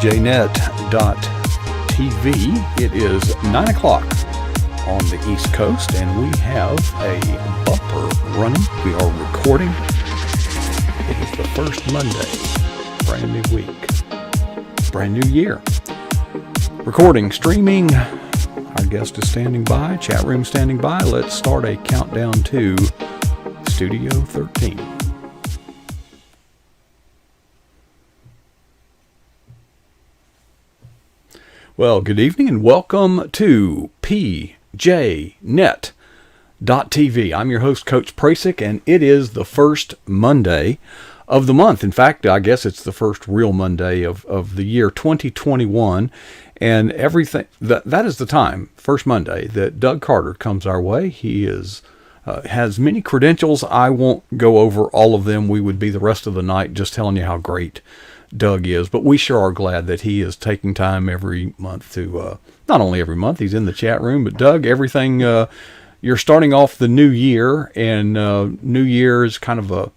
pjnet.tv. It is 9 o'clock on the East Coast, and we have a bumper running. We are recording. It is the first Monday, brand new week, brand new year. Recording, streaming. Our guest is standing by, chat room standing by. Let's start a countdown to Studio 13. Well, good evening and welcome to pjnet.tv. I'm your host, Coach Prasick, and it is the first Monday of the month. In fact, I guess it's the first real Monday of the year 2021, and everything that is the time, first Monday, that Doug Carter comes our way. He has many credentials. I won't go over all of them. We would be the rest of the night just telling you how great Doug is, but we sure are glad that he is taking time every month to, not only every month, he's in the chat room, but Doug, everything, you're starting off the new year, and New Year is kind of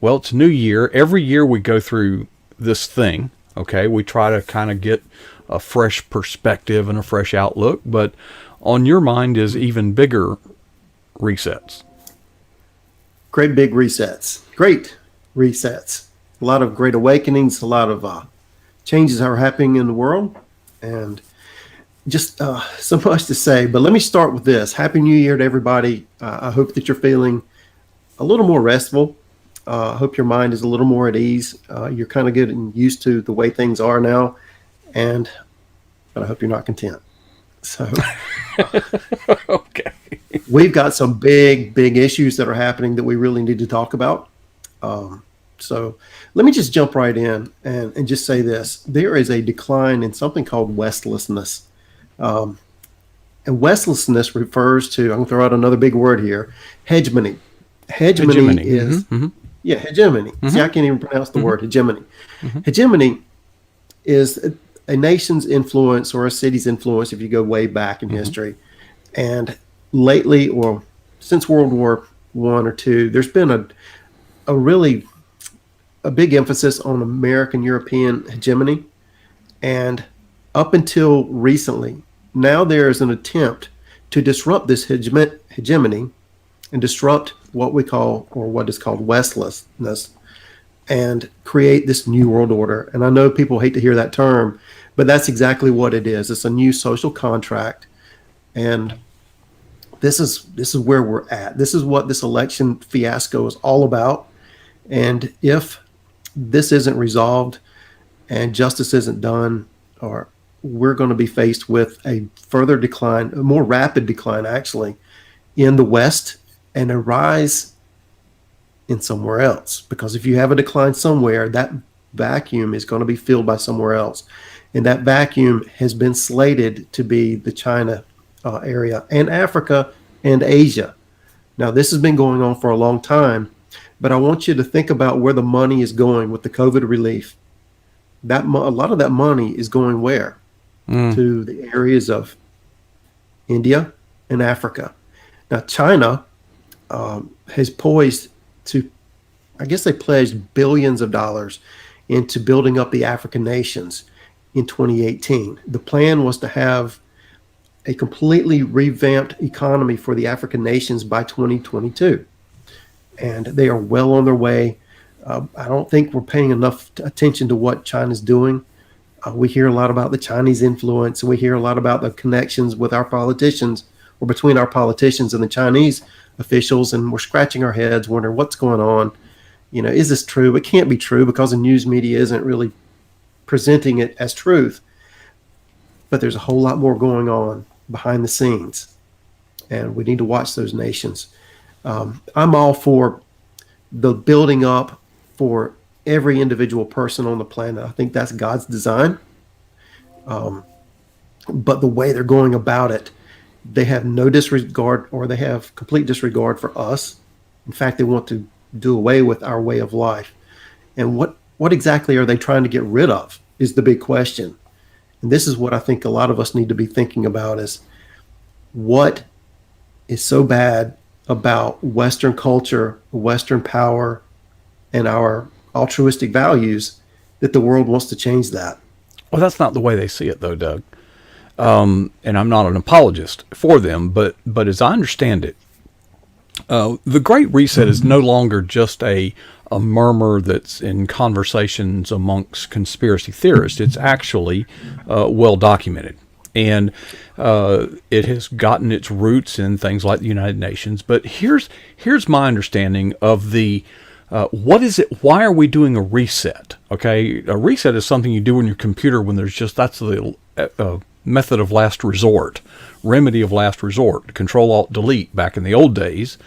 it's New Year. Every year we go through this thing, okay? We try to kind of get a fresh perspective and a fresh outlook, but on your mind is even bigger resets. Great big resets. Great resets. A lot of great awakenings, a lot of changes are happening in the world, and just so much to say. But let me start with this. Happy New Year to everybody. I hope that you're feeling a little more restful. I hope your mind is a little more at ease. You're kind of getting used to the way things are now, but I hope you're not content. So Okay. We've got some big issues that are happening that we really need to talk about. So let me just jump right in and just say this. There is a decline in something called westlessness. And westlessness refers to, I'm going to throw out another big word here, hegemony. Hegemony is, hegemony. Mm-hmm. See, I can't even pronounce the word hegemony. Mm-hmm. Hegemony is a nation's influence or a city's influence if you go way back in history. And lately, or since World War I or II, there's been a really big emphasis on American European hegemony. And up until recently, now there's an attempt to disrupt this hegemony and disrupt what we call, or what is called, westlessness, and create this new world order. And I know people hate to hear that term, but that's exactly what it is. It's a new social contract. And this is where we're at. This is what this election fiasco is all about. And if this isn't resolved and justice isn't done, or we're going to be faced with a further decline, a more rapid decline actually, in the West, and a rise in somewhere else. Because if you have a decline somewhere, that vacuum is going to be filled by somewhere else. And that vacuum has been slated to be the China area, and Africa and Asia. Now, this has been going on for a long time, but I want you to think about where the money is going with the COVID relief. A lot of that money is going where? To the areas of India and Africa. Now, China has poised to, I guess they pledged billions of dollars into building up the African nations in 2018. The plan was to have a completely revamped economy for the African nations by 2022. And they are well on their way. I don't think we're paying enough attention to what China's doing. We hear a lot about the Chinese influence, and we hear a lot about the connections with our politicians, or between our politicians and the Chinese officials, and we're scratching our heads wondering what's going on. Is this true? It can't be true because the news media isn't really presenting it as truth. But there's a whole lot more going on behind the scenes, and we need to watch those nations. I'm all for the building up for every individual person on the planet. I think that's God's design. But the way they're going about it, they have no disregard, or they have complete disregard for us. In fact, they want to do away with our way of life. And what exactly are they trying to get rid of is the big question. And this is what I think a lot of us need to be thinking about, is what is so bad about Western culture, Western power, and our altruistic values that the world wants to change that. Well, that's not the way they see it, though, Doug. And I'm not an apologist for them, but as I understand it, the Great Reset is no longer just a murmur that's in conversations amongst conspiracy theorists. It's actually well documented. And it has gotten its roots in things like the United Nations. But here's my understanding of the what is it? Why are we doing a reset? Okay, a reset is something you do on your computer when that's the method of last resort, remedy of last resort, Control-Alt-Delete back in the old days.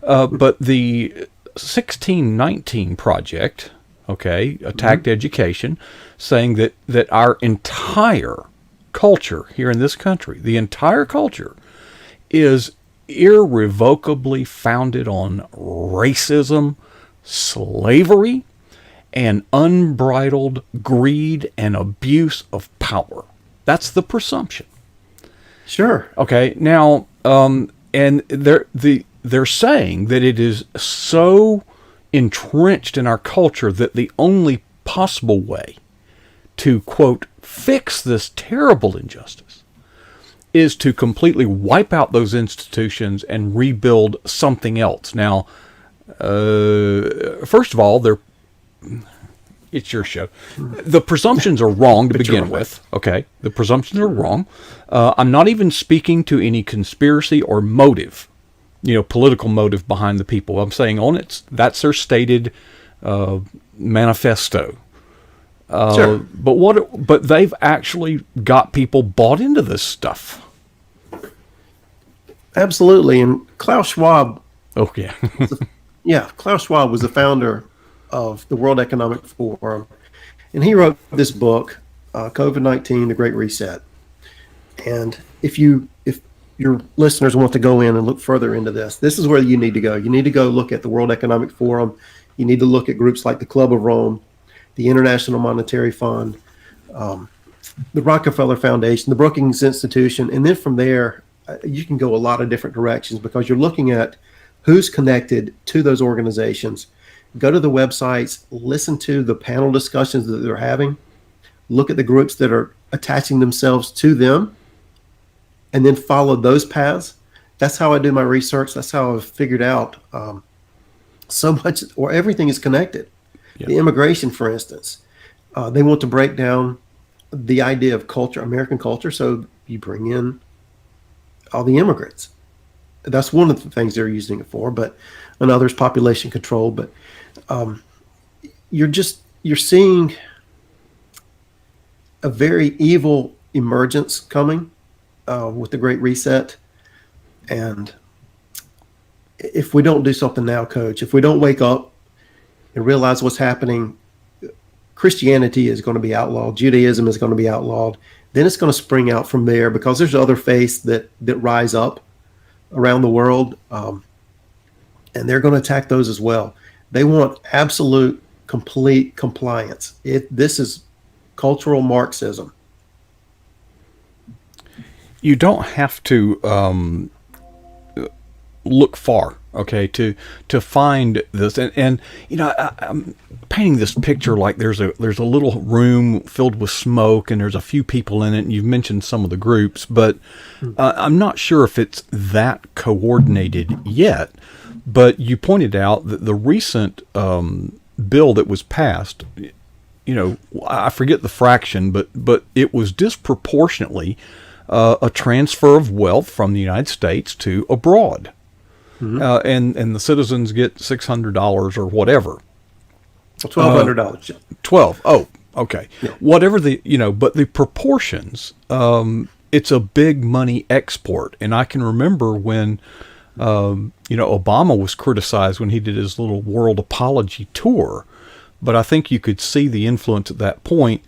But the 1619 Project, okay, attacked education, saying that our entire culture here in this country, the entire culture, is irrevocably founded on racism, slavery, and unbridled greed and abuse of power. That's the presumption. Sure. Okay. Now, and they're saying that it is so entrenched in our culture that the only possible way to, quote, fix this terrible injustice is to completely wipe out those institutions and rebuild something else. Now, first of all, it's your show. The presumptions are wrong to begin with. Okay, the presumptions are wrong. I'm not even speaking to any conspiracy or motive, political motive behind the people. I'm saying that's their stated manifesto. Sure. But they've actually got people bought into this stuff. Absolutely. And Klaus Schwab. Oh yeah. Yeah, Klaus Schwab was the founder of the World Economic Forum, and he wrote this book, COVID-19: The Great Reset. And if your listeners want to go in and look further into this is where you need to go. You need to go look at the World Economic Forum. You need to look at groups like the Club of Rome, the International Monetary Fund, the Rockefeller Foundation, the Brookings Institution, and then from there, you can go a lot of different directions because you're looking at who's connected to those organizations. Go to the websites, listen to the panel discussions that they're having, look at the groups that are attaching themselves to them, and then follow those paths. That's how I do my research. That's how I've figured out so much, or everything is connected. Yep. The immigration, for instance, they want to break down the idea of culture, American culture, so you bring in all the immigrants. That's one of the things they're using it for, but another is population control. But you're seeing a very evil emergence coming with the Great Reset. And if we don't do something now, Coach, if we don't wake up and realize what's happening, Christianity is going to be outlawed, Judaism is going to be outlawed, then it's going to spring out from there because there's other faiths that rise up around the world, and they're going to attack those as well. They want absolute, complete compliance. This is cultural Marxism. You don't have to look far, okay, to find this. And I'm painting this picture like there's a little room filled with smoke and there's a few people in it, and you've mentioned some of the groups, but I'm not sure if it's that coordinated yet. But you pointed out that the recent bill that was passed, I forget the fraction, but it was disproportionately a transfer of wealth from the United States to abroad. Mm-hmm. And the citizens get $600 or whatever. $1,200. 12. Oh, okay. Yeah. Whatever but the proportions, it's a big money export. And I can remember when, Obama was criticized when he did his little world apology tour, but I think you could see the influence at that point.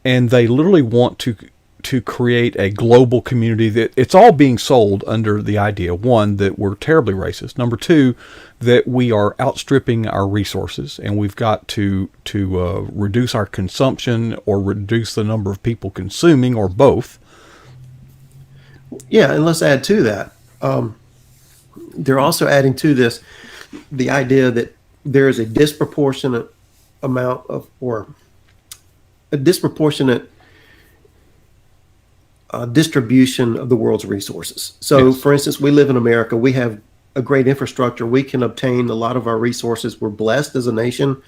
And they literally want to create a global community that it's all being sold under the idea, one, that we're terribly racist. Number two, that we are outstripping our resources and we've got to reduce our consumption or reduce the number of people consuming, or both. Yeah, and let's add to that. They're also adding to this the idea that there is a disproportionate amount of, or a disproportionate distribution of the world's resources. So, Yes. for instance, we live in America. We have a great infrastructure. We can obtain a lot of our resources. We're blessed as a nation.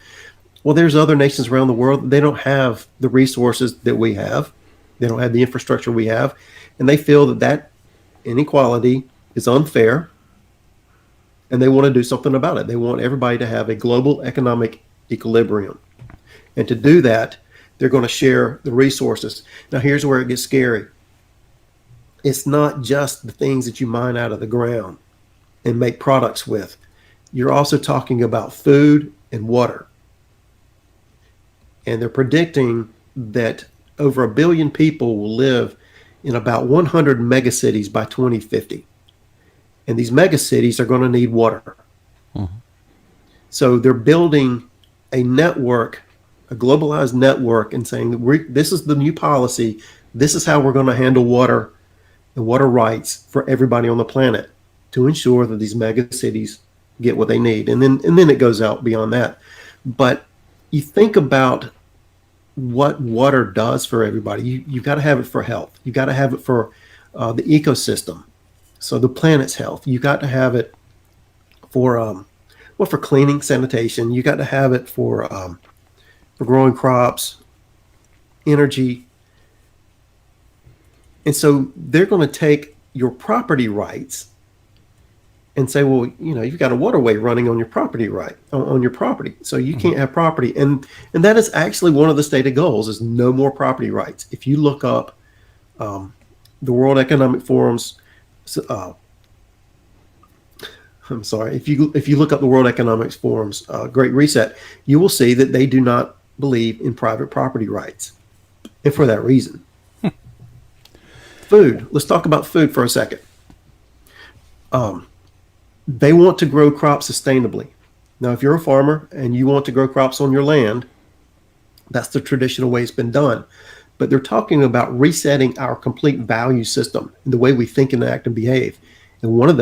Well, there's other nations around the world. They don't have the resources that we have. They don't have the infrastructure we have, and they feel that that inequality is unfair, and they want to do something about it. They want everybody to have a global economic equilibrium, and to do that, they're going to share the resources. Now, here's where it gets scary. It's not just the things that you mine out of the ground and make products with. You're also talking about food and water. And they're predicting that over 1 billion people will live in about 100 megacities by 2050. And these megacities are going to need water. So they're building a network, a globalized network, and saying, this is the new policy. This is how we're going to handle water and water rights for everybody on the planet to ensure that these megacities get what they need. And then it goes out beyond that. But you think about what water does for everybody. You've got to have it for health. You've got to have it for the ecosystem, so the planet's health. You got to have it for for cleaning, sanitation. You got to have it for growing crops, energy. And so they're going to take your property rights and say, well, you've got a waterway running on your property on your property, so you can't have property. And that is actually one of the stated goals: is no more property rights. If you look up the World Economic Forum's, I'm sorry, if you look up the World Economic Forum's Great Reset, you will see that they do not believe in private property rights, and for that reason. Food. Let's talk about food for a second. They want to grow crops sustainably. Now, if you're a farmer and you want to grow crops on your land, that's the traditional way it's been done. But they're talking about resetting our complete value system and the way we think and act and behave. And one of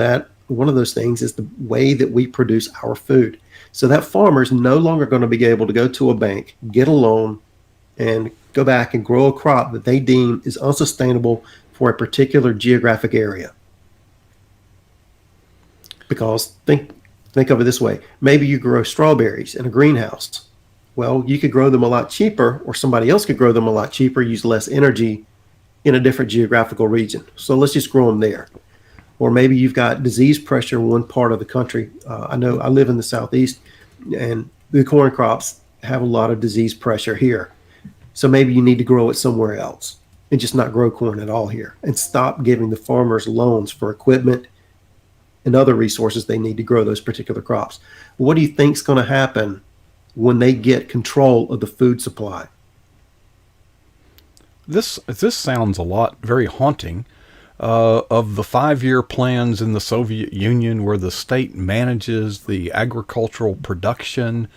those things is the way that we produce our food. So that farmer is no longer going to be able to go to a bank, get a loan, and go back and grow a crop that they deem is unsustainable for a particular geographic area. Because think of it this way. Maybe you grow strawberries in a greenhouse. Well, you could grow them a lot cheaper, or somebody else could grow them a lot cheaper, use less energy in a different geographical region. So let's just grow them there. Or maybe you've got disease pressure in one part of the country. I know I live in the Southeast, and the corn crops have a lot of disease pressure here. So maybe you need to grow it somewhere else and just not grow corn at all here, and stop giving the farmers loans for equipment and other resources they need to grow those particular crops. What do you think is going to happen when they get control of the food supply? This sounds a lot very haunting of the 5-year plans in the Soviet Union, where the state manages the agricultural production,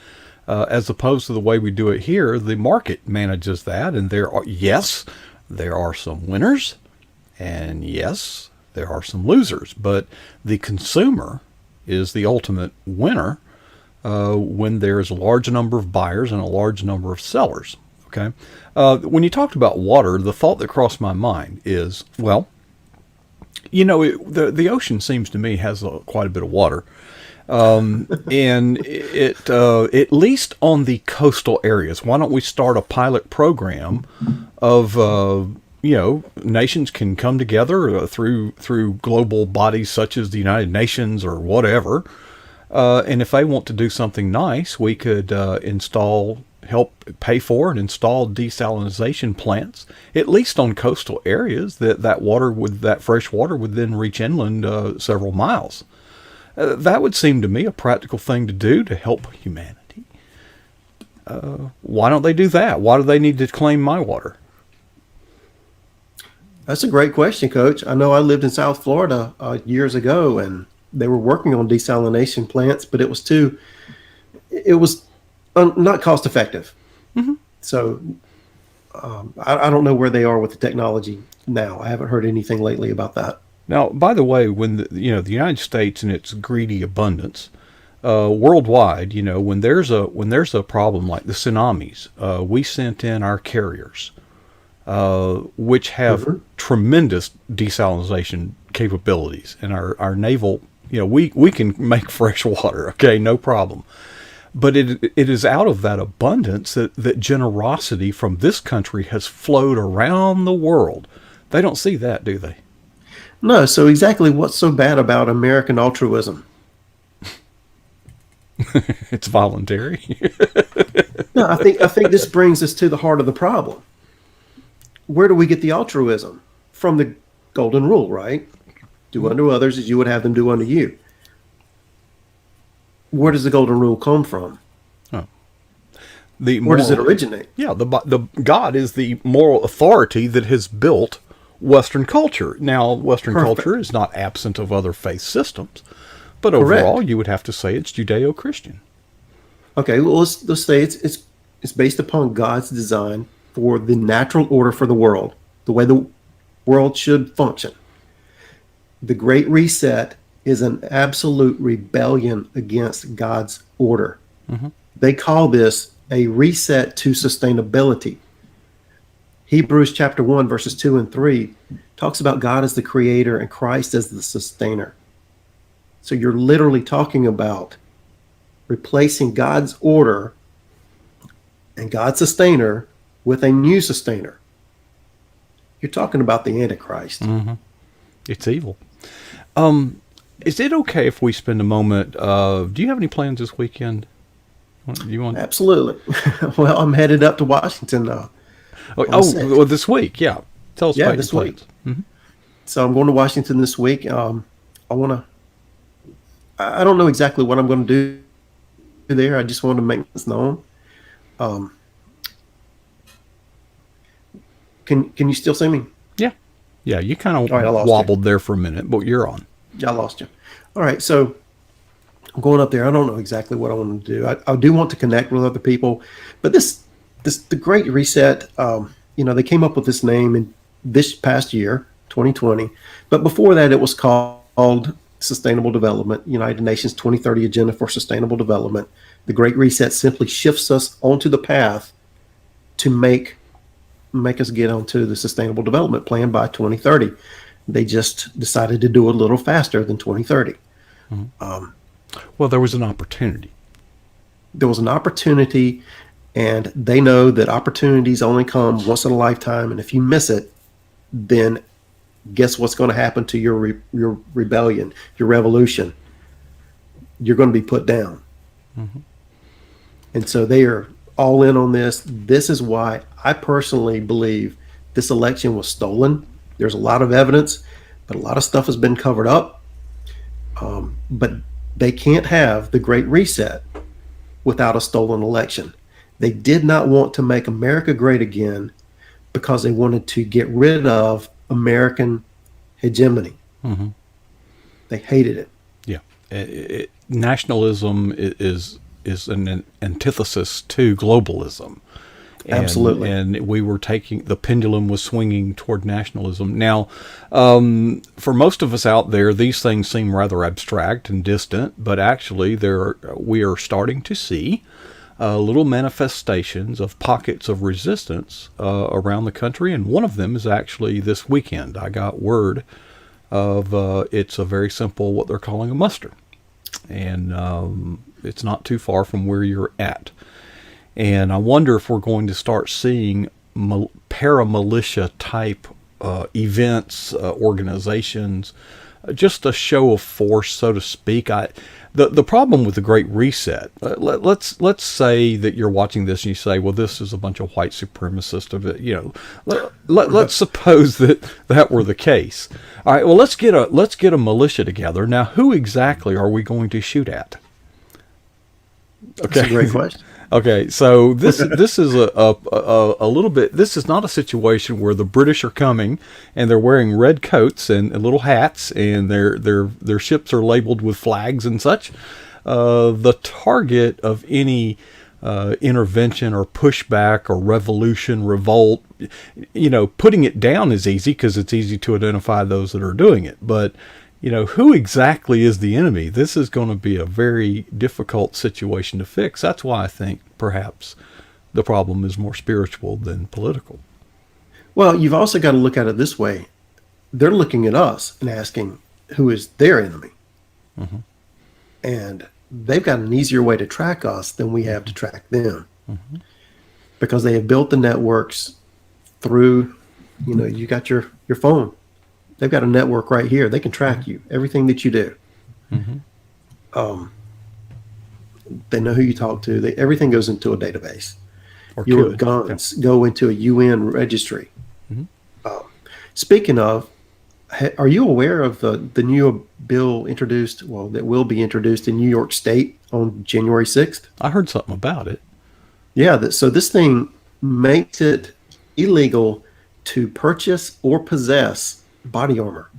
as opposed to the way we do it here. The market manages that, and there are some winners, and yes, there are some losers, but the consumer is the ultimate winner when there's a large number of buyers and a large number of sellers. Okay, when you talked about water, the thought that crossed my mind is, well, the ocean seems to me has quite a bit of water, and it at least on the coastal areas. Why don't we start a pilot program of nations can come together through global bodies such as the United Nations or whatever, and if they want to do something nice, we could help pay for and install desalination plants, at least on coastal areas. That fresh water would then reach inland several miles. That would seem to me a practical thing to do to help humanity. Why don't they do that? Why do they need to claim my water? That's a great question, Coach. I know I lived in South Florida years ago, and they were working on desalination plants, but it was not cost effective. Mm-hmm. So I don't know where they are with the technology now. I haven't heard anything lately about that. Now, by the way, when the United States in its greedy abundance, worldwide, when there's a problem like the tsunamis, we sent in our carriers, which have tremendous desalination capabilities, and our naval, we can make fresh water, okay, no problem. But it is out of that abundance that generosity from this country has flowed around the world. They don't see that, do they? No. So exactly what's so bad about American altruism? It's voluntary. No, I think this brings us to the heart of the problem. Where do we get the altruism? From the golden rule, right? Do unto others as you would have them do unto you. Where does the golden rule come from? Oh. Where does it originate? Yeah, the God is the moral authority that has built Western culture. Now, Western culture is not absent of other faith systems, but overall, you would have to say it's Judeo-Christian. Okay, well, let's say it's based upon God's design for the natural order for the world, the way the world should function. The Great Reset is an absolute rebellion against God's order. Mm-hmm. They call this a reset to sustainability. Hebrews chapter 1, verses 2 and 3 talks about God as the creator and Christ as the sustainer. So you're literally talking about replacing God's order and God's sustainer with a new sustainer. You're talking about the Antichrist. Mm-hmm. It's evil. Is it okay if we spend a moment? Do you have any plans this weekend? Absolutely. Well, I'm headed up to Washington now. Well, this week, yeah. Tell us about this your plans. week. Mm-hmm. So I'm going to Washington this week. I don't know exactly what I'm going to do there. I just want to make this known. Can you still see me? Yeah. You kind of wobbled there for a minute, but you're on. I lost you. All right, so I'm going up there. I don't know exactly what I want to do. I do want to connect with other people, but the Great Reset. They came up with this name in this past year, 2020, but before that, it was called Sustainable Development, United Nations 2030 Agenda for Sustainable Development. The Great Reset simply shifts us onto the path to make us get onto the Sustainable Development Plan by 2030. They just decided to do it a little faster than 2030. Mm-hmm. Well, there was an opportunity. There was an opportunity, and they know that opportunities only come once in a lifetime, and if you miss it, then guess what's going to happen to your rebellion, your revolution? You're going to be put down. Mm-hmm. And so they are all in on this. This is why I personally believe this election was stolen. There's a lot of evidence, but a lot of stuff has been covered up. But they can't have the Great Reset without a stolen election. They did not want to make America great again because they wanted to get rid of American hegemony. Mm-hmm. They hated it. Yeah. Nationalism is an antithesis to globalism. Absolutely. And we were the pendulum was swinging toward nationalism. Now, for most of us out there, these things seem rather abstract and distant, but actually we are starting to see little manifestations of pockets of resistance around the country, and one of them is actually this weekend. I got word of it's a very simple, what they're calling a muster, and it's not too far from where you're at. And I wonder if we're going to start seeing paramilitia type events, organizations, just a show of force, so to speak. The problem with the Great Reset, let's say that you're watching this and you say, well, this is a bunch of white supremacists of it. Let's suppose that were the case. All right, well, let's get a militia together. Now, who exactly are we going to shoot at? Okay. That's a great question. Okay, so this is a little bit. This is not a situation where the British are coming and they're wearing red coats and little hats and their ships are labeled with flags and such. The target of any intervention or pushback or revolution, revolt, putting it down is easy because it's easy to identify those that are doing it, but who exactly is the enemy? This is going to be a very difficult situation to fix. That's why I think perhaps the problem is more spiritual than political. Well, you've also got to look at it this way. they're looking at us and asking who is their enemy. And they've got an easier way to track us than we have to track them, because they have built the networks through, you got your phone. They've got a network right here. They can track you, everything that you do. They know who you talk to. Everything goes into a database. Or Your could. guns go into a UN registry. Speaking of, are you aware of the new bill introduced, that will be introduced in New York State on January 6th? I heard something about it. Yeah, so this thing makes it illegal to purchase or possess body armor.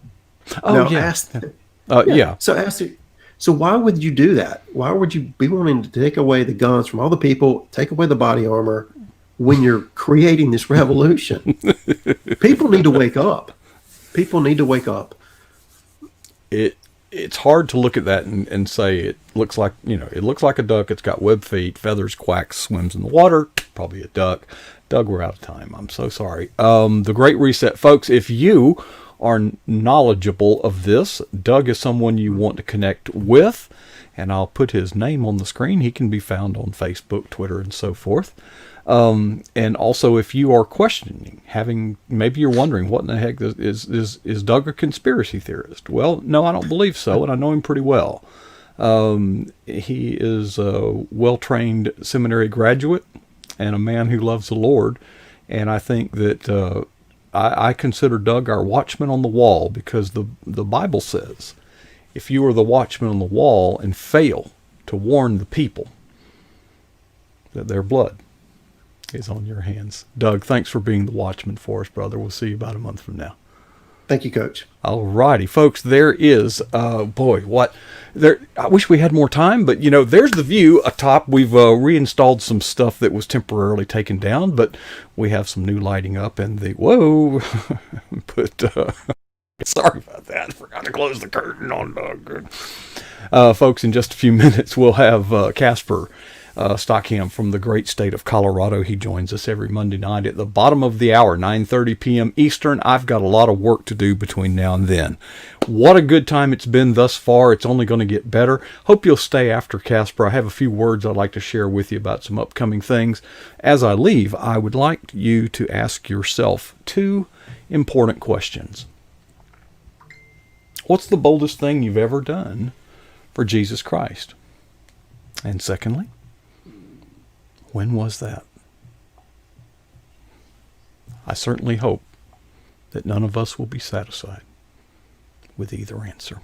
Oh, Now, yeah. yeah. So why would you do that? Why would you be wanting to take away the guns from all the people, take away the body armor when you're creating this revolution? People need to wake up. People need to wake up. It's hard to look at that and say it looks like a duck. It's got webbed feet, feathers, quacks, swims in the water. Probably a duck. Doug, we're out of time. I'm so sorry. The Great Reset, folks. If you are knowledgeable of this, Doug is someone you want to connect with, and I'll put his name on the screen. He can be found on Facebook, Twitter, and so forth. And also, if you are questioning, maybe you're wondering, what in the heck is Doug a conspiracy theorist? Well, no, I don't believe so, and I know him pretty well. He is a well-trained seminary graduate and a man who loves the Lord, and I think that I consider Doug our watchman on the wall, because the Bible says, if you are the watchman on the wall and fail to warn the people, that their blood is on your hands. Doug, thanks for being the watchman for us, brother. We'll see you about a month from now. Thank you, Coach. All righty, folks. There is, I wish we had more time, but there's the view atop. We've reinstalled some stuff that was temporarily taken down, but we have some new lighting up, and whoa, but sorry about that. I forgot to close the curtain on Doug. Folks, in just a few minutes, we'll have Casper Stockham from the great state of Colorado. He joins us every Monday night at the bottom of the hour, 9:30 p.m. Eastern. I've got a lot of work to do between now and then. What a good time it's been thus far. It's only going to get better. Hope you'll stay after Casper. I have a few words I'd like to share with you about some upcoming things. As I leave, I would like you to ask yourself 2 important questions. What's the boldest thing you've ever done for Jesus Christ? And secondly, when was that? I certainly hope that none of us will be satisfied with either answer.